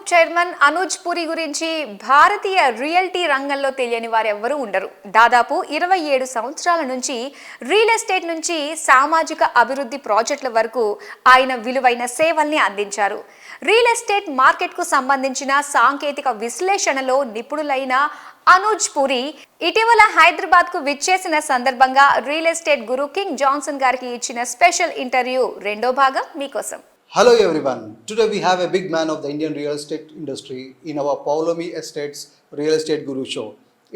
Chairman Anuj పురి గురించి భారతీయ realty రంగంలో తెలియని వారు ఎవ్వరూ ఉండరు. దాదాపు 27 సంవత్సరాల నుంచి రియల్ ఎస్టేట్ నుంచి సామాజిక అభివృద్ధి ప్రాజెక్టుల వరకు ఆయన విలువైన సేవల్ని అందించారు. రియల్ ఎస్టేట్ మార్కెట్కు సంబంధించిన సాంకేతిక విశ్లేషణలో నిపుణులైన అనుజ్ పురి ఇటీవల హైదరాబాద్కు విచ్చేసిన సందర్భంగా రియల్ ఎస్టేట్ గురు కింగ్ జాన్సన్ గారికి ఇచ్చిన స్పెషల్ ఇంటర్వ్యూ రెండో భాగం మీకోసం. Hello everyone. Today we have a big man of the Indian real estate industry in our Paulomi Estates Real Estate Guru show.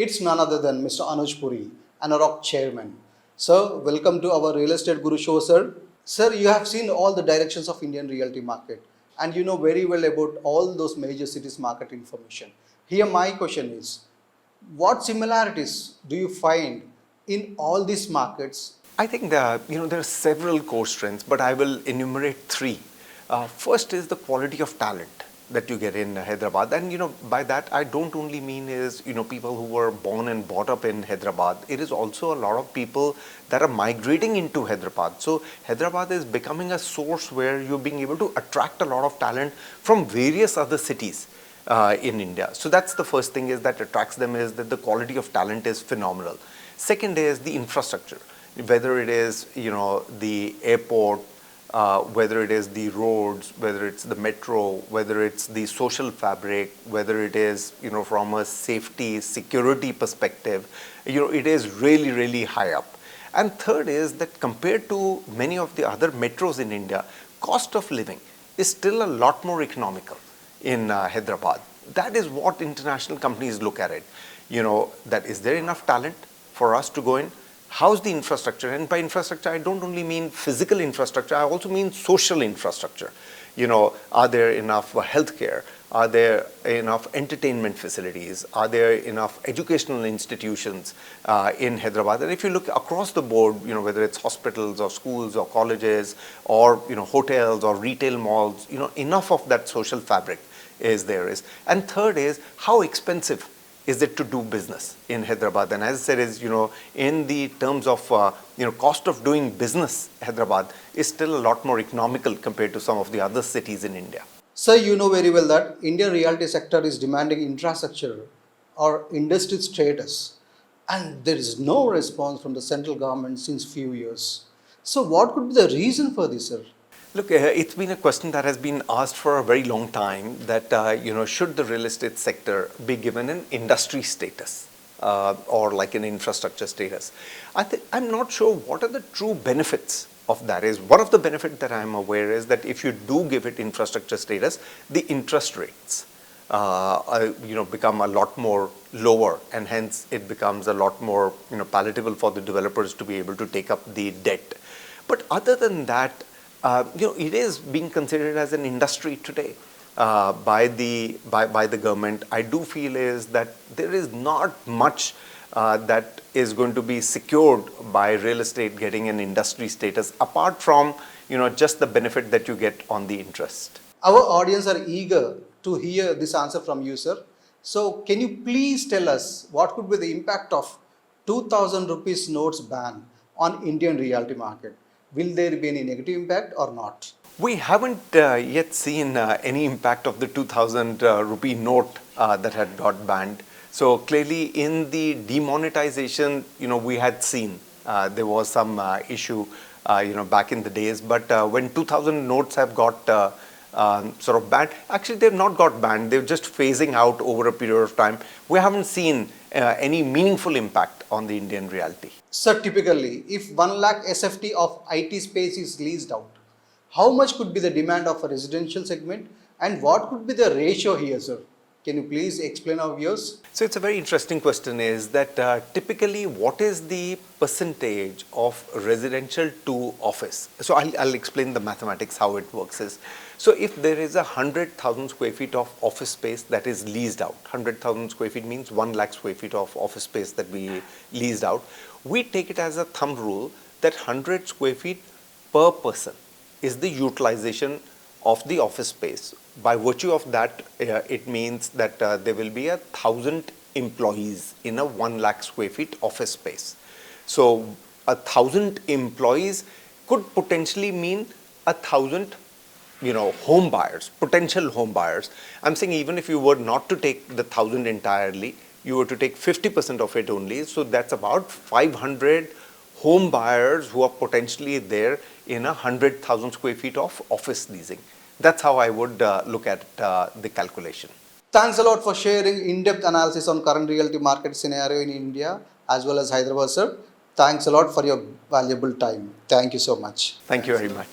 It's none other than Mr. Anuj Puri, ANAROC chairman. Sir, welcome to our Real Estate Guru show, sir. Sir, you have seen all the directions of Indian realty market and you know very well about all those major cities market information. Here my question is, what similarities do you find in all these markets? I think there are several core strengths, but I will enumerate three. First is the quality of talent that you get in Hyderabad, and by that I don't only mean is people who were born and brought up in Hyderabad. It is also a lot of people that are migrating into Hyderabad. So Hyderabad is becoming a source where you're being able to attract a lot of talent from various other cities in India. So that's the first thing is that attracts them, is that the quality of talent is phenomenal. Second is the infrastructure, whether it is the airport, whether it is the roads, whether it's the metro, whether it's the social fabric, whether it is from a safety security perspective, it is really, really high up. And third is that compared to many of the other metros in India, cost of living is still a lot more economical in Hyderabad. That is what international companies look at it. That is there enough talent for us to go in? How's the infrastructure? And by infrastructure, I don't only mean physical infrastructure, I also mean social infrastructure. Are there enough healthcare? Are there enough entertainment facilities? Are there enough educational institutions in Hyderabad? And if you look across the board, whether it's hospitals or schools or colleges or hotels or retail malls, enough of that social fabric is there. And third is, how expensive is it to do business in Hyderabad? And as I said, is in the terms of cost of doing business, Hyderabad is still a lot more economical compared to some of the other cities in India. Sir, you know very well that Indian realty sector is demanding infrastructure or industry status, and there is no response from the central government since few years. So what could be the reason for this, sir? Look, it's been a question that has been asked for a very long time, that should the real estate sector be given an industry status or like an infrastructure status? I'm not sure what are the true benefits of that. Is one of the benefits that I'm aware is that if you do give it infrastructure status, the interest rates become a lot more lower, and hence it becomes a lot more palatable for the developers to be able to take up the debt. But other than that, it is being considered as an industry today by the government. I do feel is that there is not much that is going to be secured by real estate getting an industry status, apart from just the benefit that you get on the interest. Our audience are eager to hear this answer from you, sir. So can you please tell us what could be the impact of 2000 rupees notes ban on Indian realty market? Will there be any negative impact or not? We haven't yet seen any impact of the 2000 rupee note that had got banned. So clearly in the demonetization, we had seen there was some issue, back in the days. But when 2000 notes have got sort of banned, actually they've not got banned. They're just phasing out over a period of time. We haven't seen any meaningful impact on the Indian reality. Sir, typically, if 1 lakh SFT of IT space is leased out, how much could be the demand of a residential segment, and what could be the ratio here, sir? Can you please explain our viewers? So it's a very interesting question, is that typically what is the percentage of residential to office? So I'll explain the mathematics, how it works is. So if there is 100,000 square feet of office space that is leased out, 100,000 square feet means 1 lakh square feet of office space that we leased out, we take it as a thumb rule that 100 square feet per person is the utilization of the office space. By virtue of that, it means that there will be 1,000 employees in a 1 lakh square feet office space. So 1,000 employees could potentially mean 1,000 home buyers, potential home buyers. I'm saying even if you were not to take the 1,000 entirely, you were to take 50% of it only. So that's about 500 home buyers who are potentially there in 100,000 square feet of office leasing. That's how I would look at the calculation. Thanks a lot for sharing in-depth analysis on current realty market scenario in India as well as Hyderabad, sir. Thanks a lot for your valuable time. Thank you so much. Thank you very much.